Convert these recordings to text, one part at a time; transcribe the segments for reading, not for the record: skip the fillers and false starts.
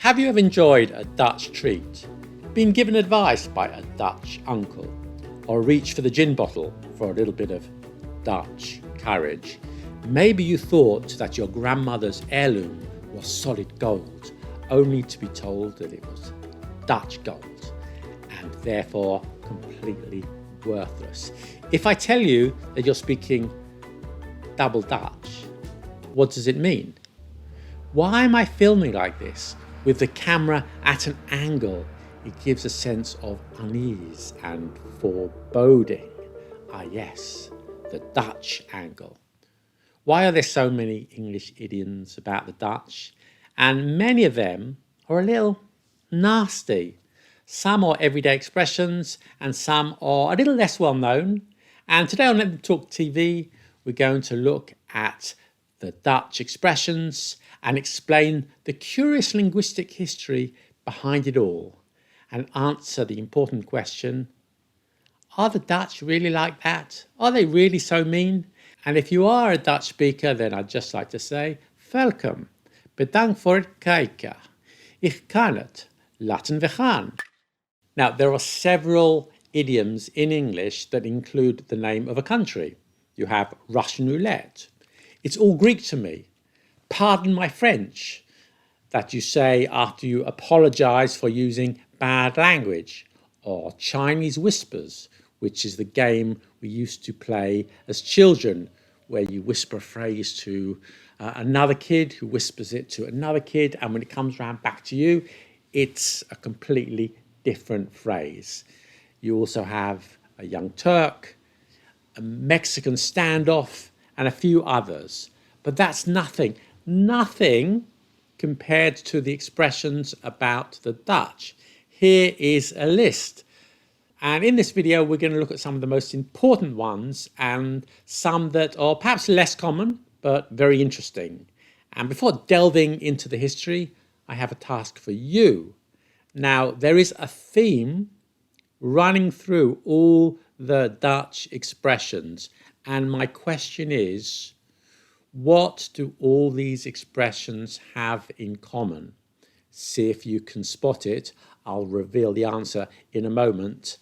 Have you ever enjoyed a Dutch treat, been given advice by a Dutch uncle, or reached for the gin bottle for a little bit of Dutch courage? Maybe you thought that your grandmother's heirloom was solid gold, only to be told that it was Dutch gold, and therefore completely worthless. If I tell you that you're speaking double Dutch, what does it mean? Why am I filming like this? With the camera at an angle, it gives a sense of unease and foreboding. Ah yes, the Dutch angle. Why are there so many English idioms about the Dutch? And many of them are a little nasty. Some are everyday expressions and some are a little less well known. And today on Let Them Talk TV, we're going to look at the Dutch expressions and explain the curious linguistic history behind it all and answer the important question, are the Dutch really like that? Are they really so mean? And if you are a Dutch speaker, then I'd just like to say, welcome. Bedankt voor het kijken. Ik kan het. Laten we gaan. Now, there are several idioms in English that include the name of a country. You have Russian roulette. It's all Greek to me. Pardon my French, that you say after you apologize for using bad language. Or Chinese whispers, which is the game we used to play as children, where you whisper a phrase to another kid who whispers it to another kid, and when it comes round back to you, it's a completely different phrase. You also have a Young Turk, a Mexican standoff, and a few others. But that's nothing compared to the expressions about the Dutch. Here is a list. And in this video, we're going to look at some of the most important ones and some that are perhaps less common, but very interesting. And before delving into the history, I have a task for you. Now, there is a theme running through all the Dutch expressions. And my question is, what do all these expressions have in common? See if you can spot it. I'll reveal the answer in a moment.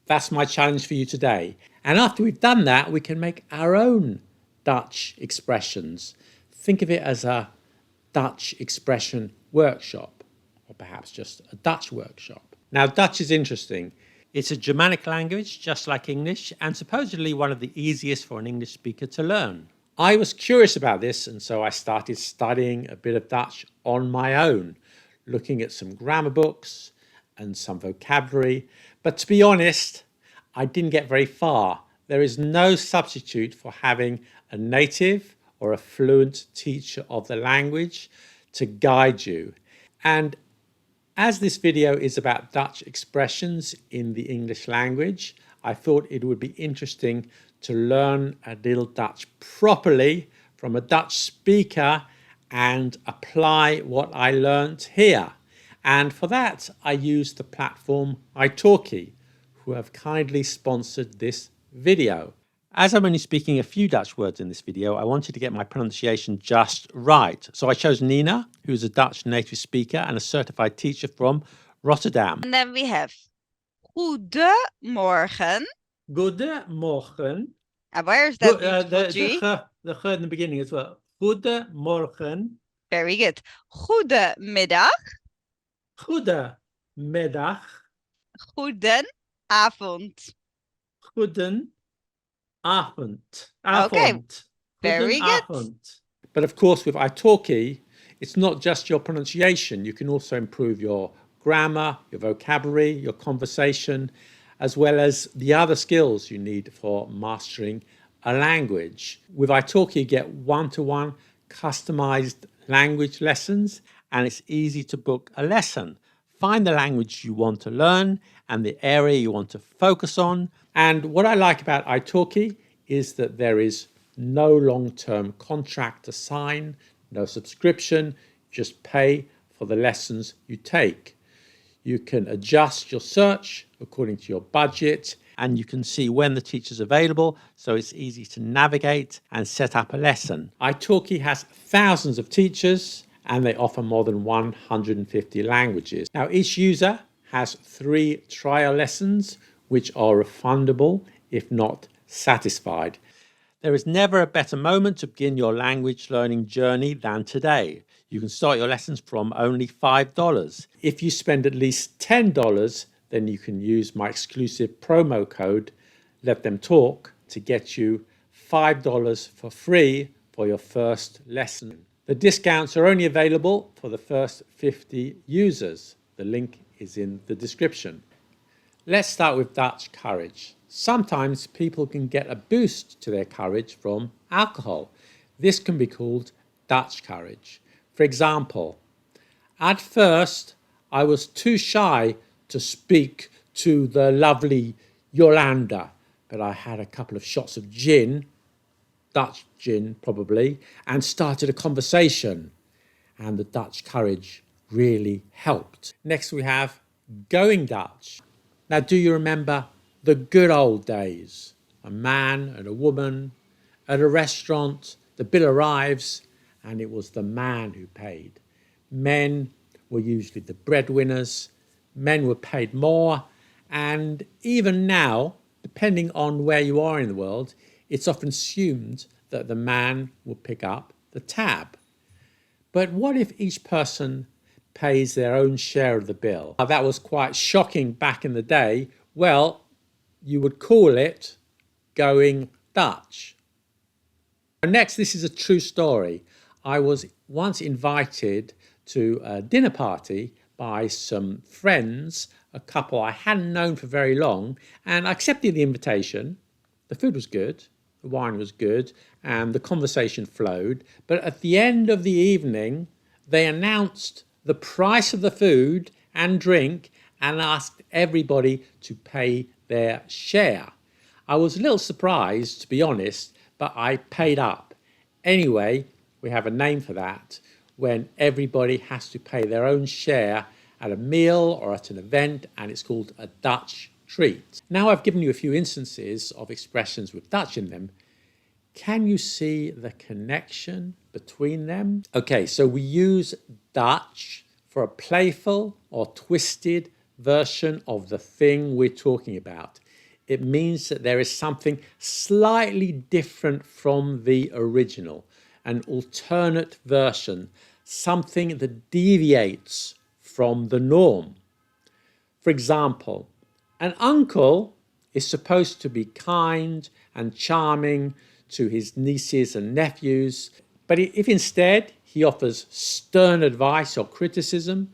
That's my challenge for you today. And after we've done that, we can make our own Dutch expressions. Think of it as a Dutch expression workshop, or perhaps just a Dutch workshop. Now, Dutch is interesting. It's a Germanic language, just like English, and supposedly one of the easiest for an English speaker to learn. I was curious about this, and so I started studying a bit of Dutch on my own, looking at some grammar books and some vocabulary. But to be honest, I didn't get very far. There is no substitute for having a native or a fluent teacher of the language to guide you. And as this video is about Dutch expressions in the English language, I thought it would be interesting to learn a little Dutch properly from a Dutch speaker and apply what I learnt here. And for that, I used the platform italki, who have kindly sponsored this video. As I'm only speaking a few Dutch words in this video, I wanted to get my pronunciation just right. So I chose Nina, who's a Dutch native speaker and a certified teacher from Rotterdam. And then we have Goedemorgen. Goedemorgen. And where's that beautiful G? The G in the beginning as well. Goedemorgen. Very good. Goedemiddag. Goedemiddag. Goedenavond. Goedenavond. Okay, very good. But of course, with italki, it's not just your pronunciation. You can also improve your grammar, your vocabulary, your conversation, as well as the other skills you need for mastering a language. With italki, you get one-to-one customized language lessons, and it's easy to book a lesson. Find the language you want to learn and the area you want to focus on. And what I like about italki is that there is no long-term contract to sign, no subscription, just pay for the lessons you take. You can adjust your search according to your budget, and you can see when the teacher's available, so it's easy to navigate and set up a lesson. italki has thousands of teachers, and they offer more than 150 languages. Now, each user has 3 trial lessons, which are refundable if not satisfied. There is never a better moment to begin your language learning journey than today. You can start your lessons from only $5. If you spend at least $10, then you can use my exclusive promo code, LetThemTalk, to get you $5 for free for your first lesson. The discounts are only available for the first 50 users. The link is in the description. Let's start with Dutch courage. Sometimes people can get a boost to their courage from alcohol. This can be called Dutch courage. For example, at first I was too shy to speak to the lovely Yolanda, but I had a couple of shots of gin, Dutch gin probably, and started a conversation. And the Dutch courage really helped. Next we have going Dutch. Now, do you remember the good old days? A man and a woman at a restaurant, the bill arrives, and it was the man who paid. Men were usually the breadwinners, men were paid more, and even now, depending on where you are in the world, it's often assumed that the man will pick up the tab. But what if each person pays their own share of the bill? Now, that was quite shocking back in the day. Well, you would call it going Dutch. Next, this is a true story. I was once invited to a dinner party by some friends, a couple I hadn't known for very long, and I accepted the invitation. The food was good, the wine was good, and the conversation flowed. But at the end of the evening, they announced the price of the food and drink and asked everybody to pay their share. I was a little surprised, to be honest, but I paid up. Anyway, we have a name for that, when everybody has to pay their own share at a meal or at an event, and it's called a Dutch treat. Now I've given you a few instances of expressions with Dutch in them. Can you see the connection between them? Okay, so we use Dutch for a playful or twisted version of the thing we're talking about. It means that there is something slightly different from the original, an alternate version, something that deviates from the norm. For example, an uncle is supposed to be kind and charming to his nieces and nephews, but if instead he offers stern advice or criticism,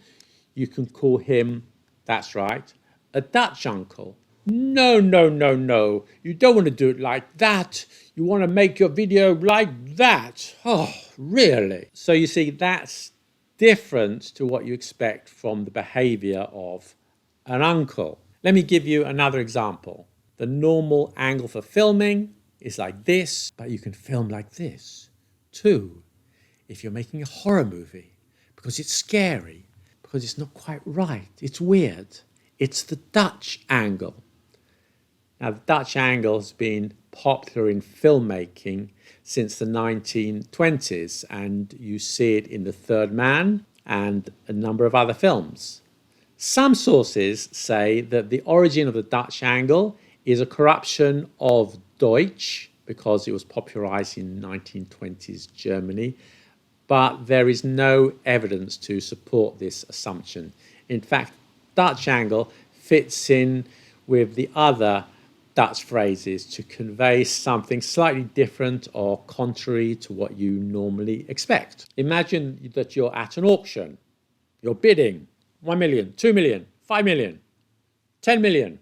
you can call him, that's right, a Dutch uncle. No, no, no, no, you don't want to do it like that. You want to make your video like that. Oh, really? So you see, that's different to what you expect from the behavior of an uncle. Let me give you another example. The normal angle for filming is like this, but you can film like this too if you're making a horror movie, because it's scary, because it's not quite right, it's weird. It's the Dutch angle. Now, the Dutch angle has been popular in filmmaking since the 1920s, and you see it in The Third Man and a number of other films. Some sources say that the origin of the Dutch angle is a corruption of Deutsch, because it was popularized in 1920s Germany, but there is no evidence to support this assumption. In fact, Dutch angle fits in with the other Dutch phrases to convey something slightly different or contrary to what you normally expect. Imagine that you're at an auction. You're bidding 1 million, 2 million, 5 million, 10 million.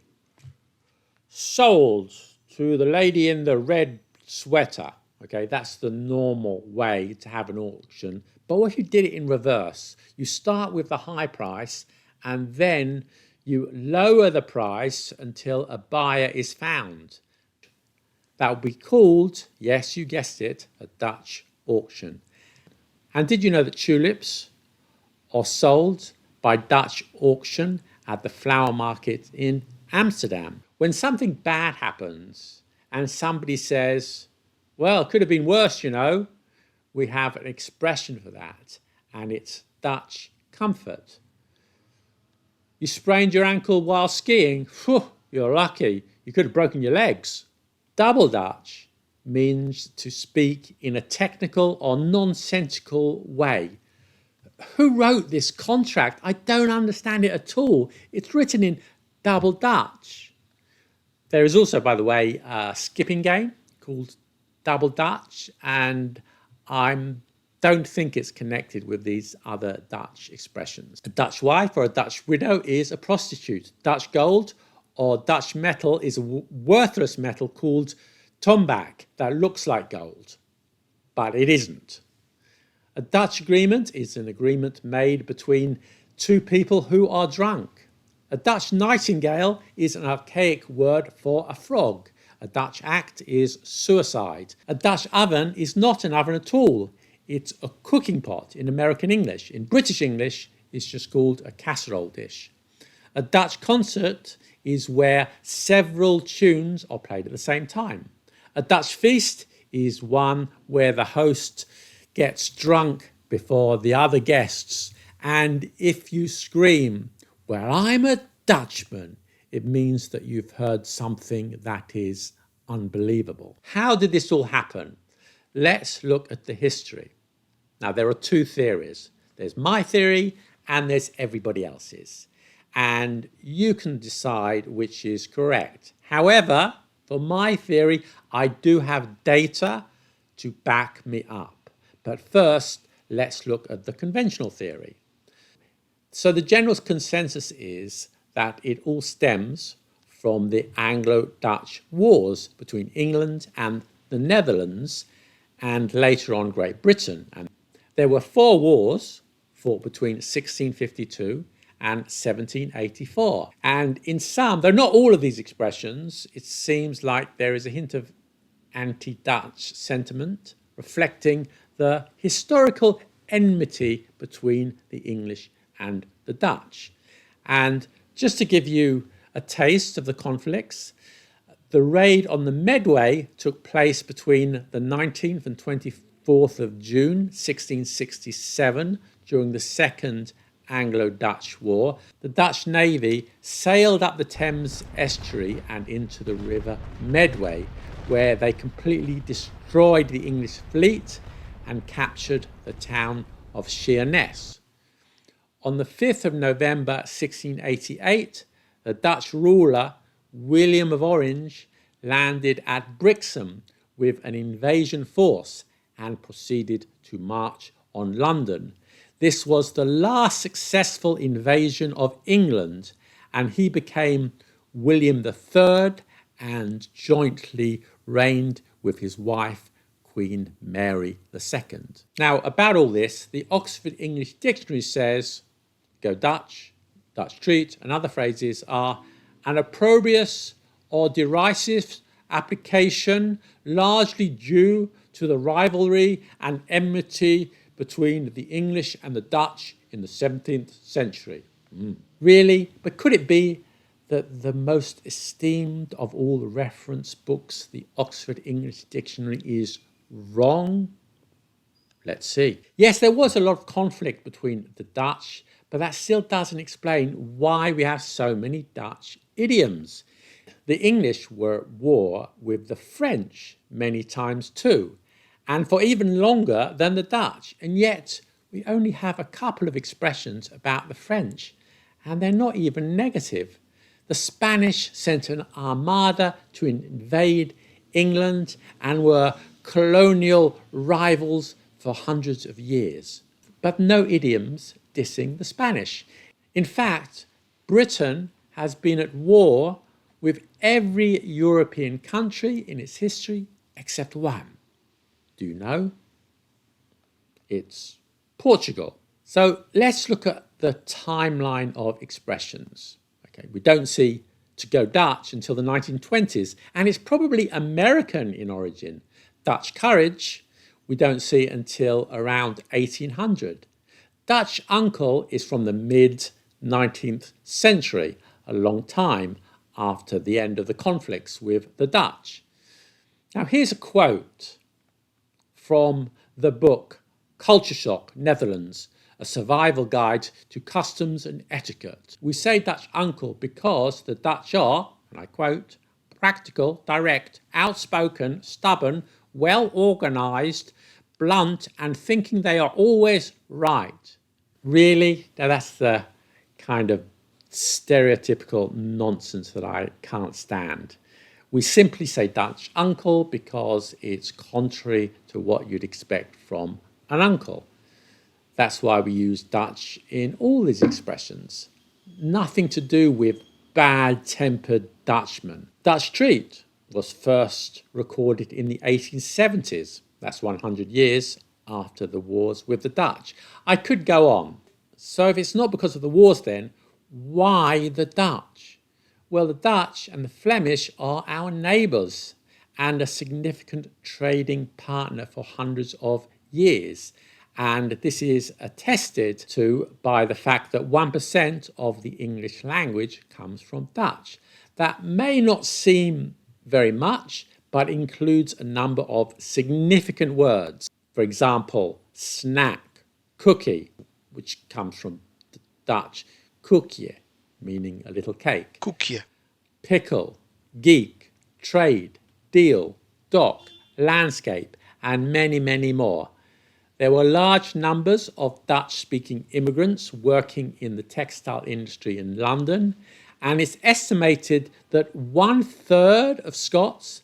Sold to the lady in the red sweater. Okay, that's the normal way to have an auction. But what if you did it in reverse? You start with the high price and then you lower the price until a buyer is found. That would be called, yes, you guessed it, a Dutch auction. And did you know that tulips are sold by Dutch auction at the flower market in Amsterdam? When something bad happens and somebody says, well, it could have been worse, you know, we have an expression for that. and it's Dutch comfort. You sprained your ankle while skiing? Phew, you're lucky. You could have broken your legs. Double Dutch means to speak in a technical or nonsensical way. Who wrote this contract? I don't understand it at all. It's written in Double Dutch. There is also, by the way, a skipping game called Double Dutch, and I don't think it's connected with these other Dutch expressions. A Dutch wife or a Dutch widow is a prostitute. Dutch gold or Dutch metal is a worthless metal called tombak that looks like gold, but it isn't. A Dutch agreement is an agreement made between two people who are drunk. A Dutch nightingale is an archaic word for a frog. A Dutch act is suicide. A Dutch oven is not an oven at all. It's a cooking pot in American English. In British English, it's just called a casserole dish. A Dutch concert is where several tunes are played at the same time. A Dutch feast is one where the host gets drunk before the other guests, and if you scream, "Well, I'm a Dutchman," it means that you've heard something that is unbelievable. How did this all happen? Let's look at the history. Now, there are two theories. There's my theory and there's everybody else's. And you can decide which is correct. However, for my theory, I do have data to back me up. But first, let's look at the conventional theory. So the general consensus is that it all stems from the Anglo-Dutch wars between England and the Netherlands and later on Great Britain. And there were 4 wars fought between 1652 and 1784. And in some, though not all of these expressions, it seems like there is a hint of anti-Dutch sentiment reflecting the historical enmity between the English and the Dutch. And just to give you a taste of the conflicts, the raid on the Medway took place between the 19th and 24th of June 1667 during the Second Anglo-Dutch War. The Dutch Navy sailed up the Thames estuary and into the River Medway, where they completely destroyed the English fleet and captured the town of Sheerness. On the 5th of November 1688, the Dutch ruler William of Orange landed at Brixham with an invasion force and proceeded to march on London. This was the last successful invasion of England, and he became William III and jointly reigned with his wife, Queen Mary II. Now, about all this, the Oxford English Dictionary says, go Dutch, Dutch treat, and other phrases are an opprobrious or derisive application largely due to the rivalry and enmity between the English and the Dutch in the 17th century. Really? But could it be that the most esteemed of all the reference books, the Oxford English Dictionary, is wrong? Let's see. Yes, there was a lot of conflict between the Dutch, but that still doesn't explain why we have so many Dutch idioms. The English were at war with the French many times too, and for even longer than the Dutch, and yet we only have a couple of expressions about the French, and they're not even negative. The Spanish sent an armada to invade England and were colonial rivals for hundreds of years, but no idioms dissing the Spanish. In fact, Britain has been at war with every European country in its history except one. Do you know? It's Portugal. So let's look at the timeline of expressions. Okay, we don't see to go Dutch until the 1920s, and it's probably American in origin. Dutch courage, we don't see until around 1800. Dutch uncle is from the mid-19th century, a long time after the end of the conflicts with the Dutch. Now here's a quote from the book Culture Shock, Netherlands, a survival guide to customs and etiquette. We say Dutch uncle because the Dutch are, and I quote, practical, direct, outspoken, stubborn, well organised, blunt, and thinking they are always right. Really? Now that's the kind of stereotypical nonsense that I can't stand. We simply say Dutch uncle because it's contrary to what you'd expect from an uncle. That's why we use Dutch in all these expressions. Nothing to do with bad-tempered Dutchmen. Dutch treat was first recorded in the 1870s. That's 100 years after the wars with the Dutch. I could go on. So if it's not because of the wars then, why the Dutch? Well, the Dutch and the Flemish are our neighbours and a significant trading partner for hundreds of years. And this is attested to by the fact that 1% of the English language comes from Dutch. That may not seem very much, but includes a number of significant words. For example, snack, cookie, which comes from Dutch, koekje, meaning a little cake. Koekje. Pickle, geek, trade, deal, dock, landscape, and many, many more. There were large numbers of Dutch-speaking immigrants working in the textile industry in London, and it's estimated that 1/3 of Scots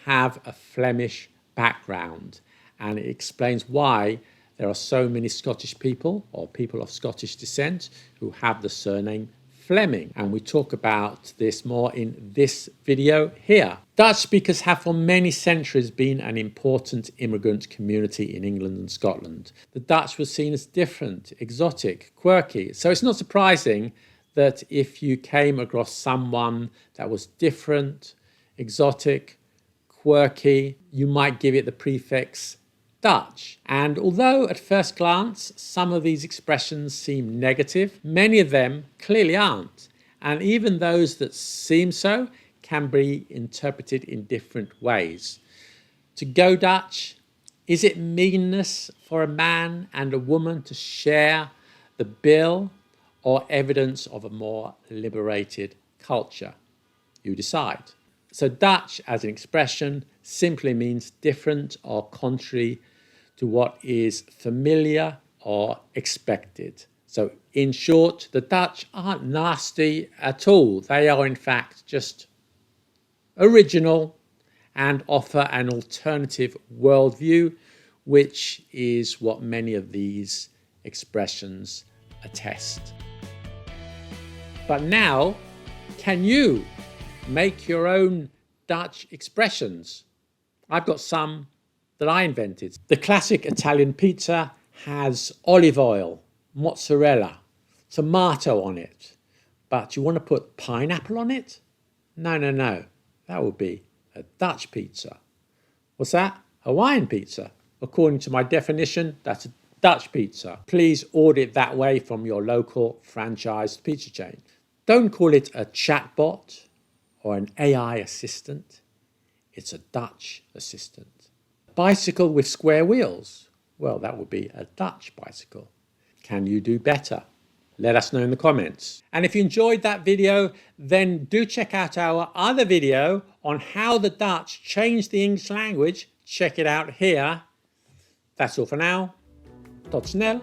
have a Flemish background, and it explains why there are so many Scottish people or people of Scottish descent who have the surname Fleming, and we talk about this more in this video here. Dutch speakers have for many centuries been an important immigrant community in England and Scotland. The Dutch were seen as different, exotic, quirky, so it's not surprising that if you came across someone that was different, exotic, quirky, you might give it the prefix Dutch. And although at first glance some of these expressions seem negative, many of them clearly aren't. And even those that seem so can be interpreted in different ways. To go Dutch, is it meanness for a man and a woman to share the bill, or evidence of a more liberated culture? You decide. So Dutch as an expression simply means different or contrary to what is familiar or expected. So in short, the Dutch aren't nasty at all. They are in fact just original and offer an alternative worldview, which is what many of these expressions attest. But now, can you make your own Dutch expressions? I've got some that I invented. The classic Italian pizza has olive oil, mozzarella, tomato on it. But you want to put pineapple on it? No. That would be a Dutch pizza. What's that? Hawaiian pizza. According to my definition, that's a Dutch pizza. Please order it that way from your local franchised pizza chain. Don't call it a chatbot or an AI assistant. It's a Dutch assistant. Bicycle with square wheels. Well, that would be a Dutch bicycle. Can you do better? Let us know in the comments. And if you enjoyed that video, then do check out our other video on how the Dutch changed the English language. Check it out here. That's all for now. Tot snel.